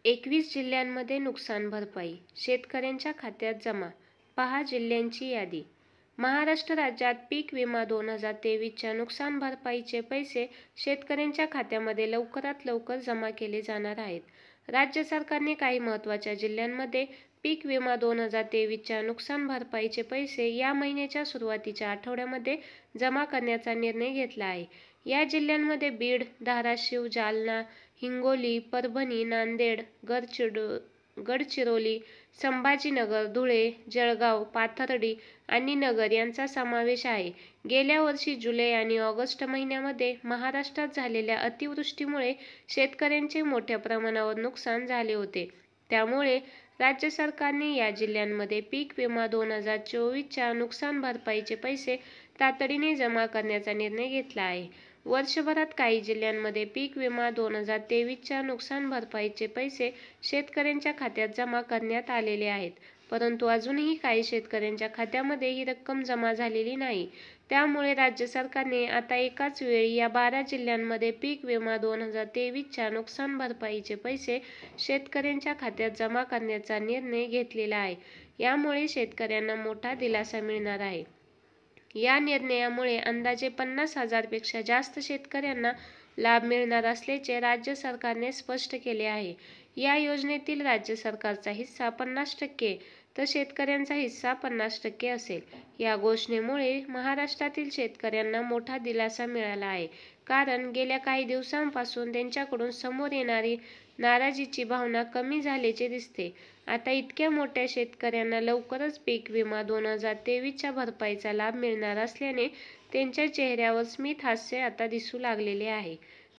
21 जिल्ह्यांमध्ये नुकसान भरपाई, शेतकऱ्यांच्या खात्यात जमा. पहा जिल्ह्यांची यादी. महाराष्ट्र राज्यात पीक विमा 2023च्या नुकसान भरपाईचे पैसे शेतकऱ्यांच्या खात्यामध्ये लवकरात लवकर जमा केले जाणार आहेत. राज्य सरकारने काही महत्त्वाच्या जिल्ह्यांमध्ये पीक विमा 2023च्या नुकसान भरपाईचे पैसे या महिन्याच्या सुरुवातीच्या आठवड्यामध्ये जमा करण्याचा निर्णय घेतला आहे. या जिल्ह्यांमध्ये बीड, धाराशिव, जालना, हिंगोली, परभणी, नांदेड, गडचिरोली, संभाजीनगर, धुळे, जळगाव, पाथर्डी आणि नगर यांचा समावेश आहे. गेल्या वर्षी जुलै आणि ऑगस्ट महिन्यामध्ये महाराष्ट्रात झालेल्या अतिवृष्टीमुळे शेतकऱ्यांचे मोठ्या प्रमाणावर नुकसान झाले होते. त्यामुळे राज्य सरकारने या जिल्ह्यांमध्ये पीक विमा 2024च्या नुकसान भरपाईचे पैसे तातडीने जमा करण्याचा निर्णय घेतला आहे. वर्षभरात काही जिल्ह्यांमध्ये पीक विमा 2023च्या नुकसान भरपाईचे पैसे शेतकऱ्यांच्या खात्यात जमा करण्यात आलेले आहेत, परंतु अजूनही काही शेतकऱ्यांच्या खात्यामध्ये ही रक्कम जमा झालेली नाही. त्यामुळे राज्य सरकारने आता एकाच वेळी या 12 जिल्ह्यांमध्ये पीक विमा 2023च्या नुकसान भरपाईचे पैसे शेतकऱ्यांच्या खात्यात जमा करण्याचा निर्णय घेतलेला आहे. यामुळे शेतकऱ्यांना मोठा दिलासा मिळणार आहे. या निर्णयामुळे अंदाजे 50,000 पेक्षा जास्त शेतकऱ्यांना लाभ मिळणार असल्याचे राज्य सरकारने स्पष्ट केले आहे. या योजनेतील राज्य सरकारचा हिस्सा 50% तर शेतकऱ्यांचा हिस्सा 50% असेल. या घोषणेमुळे महाराष्ट्रातील शेतकऱ्यांना मोठा दिलासा मिळाला आहे, कारण गेल्या काही दिवसांपासून त्यांच्याकडून समोर येणारी नाराजीची भावना कमी झाल्याचे दिसते. आता इतक्या मोठ्या शेतकऱ्यांना लवकरच पीक विमा 2023च्या भरपाईचा लाभ मिळणार असल्याने त्यांच्या चेहऱ्यावर स्मित हास्य आता दिसू लागलेले आहे.